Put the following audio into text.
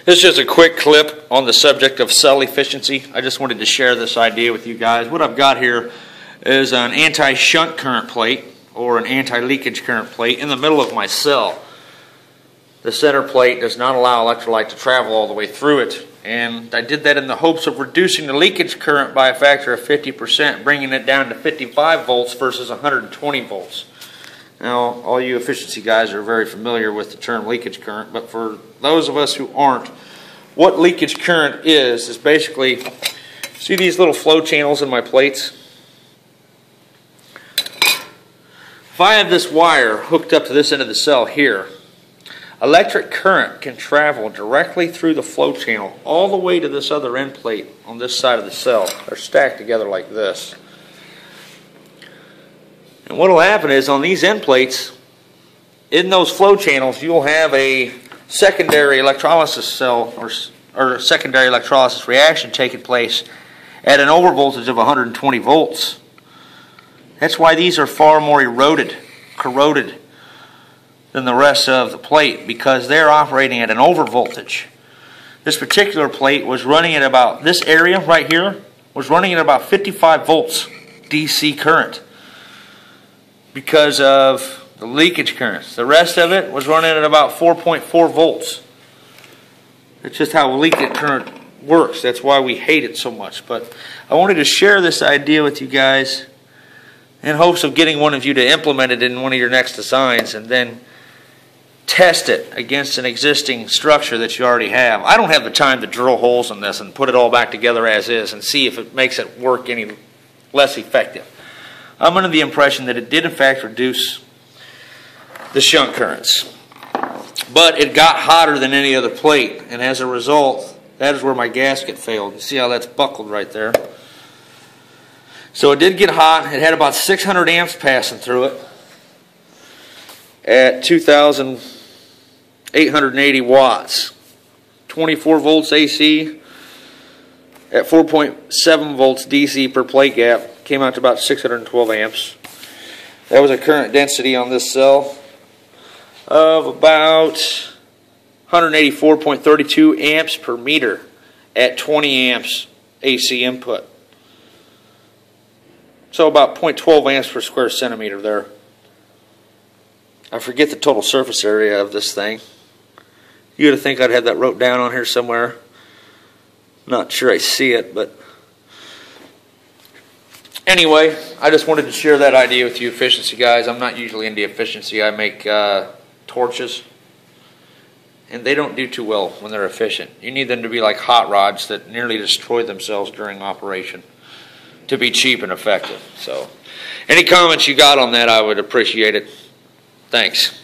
This is just a quick clip on the subject of cell efficiency. I just wanted to share this idea with you guys. What I've got here is an anti-shunt current plate or an anti-leakage current plate in the middle of my cell. The center plate does not allow electrolyte to travel all the way through it, and I did that in the hopes of reducing the leakage current by a factor of 50%, bringing it down to 55 volts versus 120 volts. Now, all you efficiency guys are very familiar with the term leakage current, but for those of us who aren't, what leakage current is basically, see these little flow channels in my plates? If I have this wire hooked up to this end of the cell here, electric current can travel directly through the flow channel all the way to this other end plate on this side of the cell. They're stacked together like this. And what will happen is on these end plates, in those flow channels, you'll have a secondary electrolysis cell or secondary electrolysis reaction taking place at an overvoltage of 120 volts. That's why these are far more corroded than the rest of the plate, because they're operating at an overvoltage. This particular plate was running at about, this area right here was running at about 55 volts DC current because of the leakage currents. The rest of it was running at about 4.4 volts. It's just how leakage current works. That's why we hate it so much. But I wanted to share this idea with you guys in hopes of getting one of you to implement it in one of your next designs and then test it against an existing structure that you already have. I don't have the time to drill holes in this and put it all back together as is and see if it makes it work any less effective. I'm under the impression that it did in fact reduce the shunt currents. But it got hotter than any other plate, and as a result, that is where my gasket failed. You see how that's buckled right there? So it did get hot. It had about 600 amps passing through it at 2,880 watts. 24 volts AC at 4.7 volts DC per plate gap. Came out to about 612 amps. That was a current density on this cell of about 184.32 amps per meter at 20 amps AC input. So about 0.12 amps per square centimeter there. I forget the total surface area of this thing. You would think I'd have that wrote down on here somewhere. Not sure I see it, but anyway, I just wanted to share that idea with you efficiency guys. I'm not usually into efficiency. I make torches, and they don't do too well when they're efficient. You need them to be like hot rods that nearly destroy themselves during operation to be cheap and effective. So any comments you got on that, I would appreciate it. Thanks.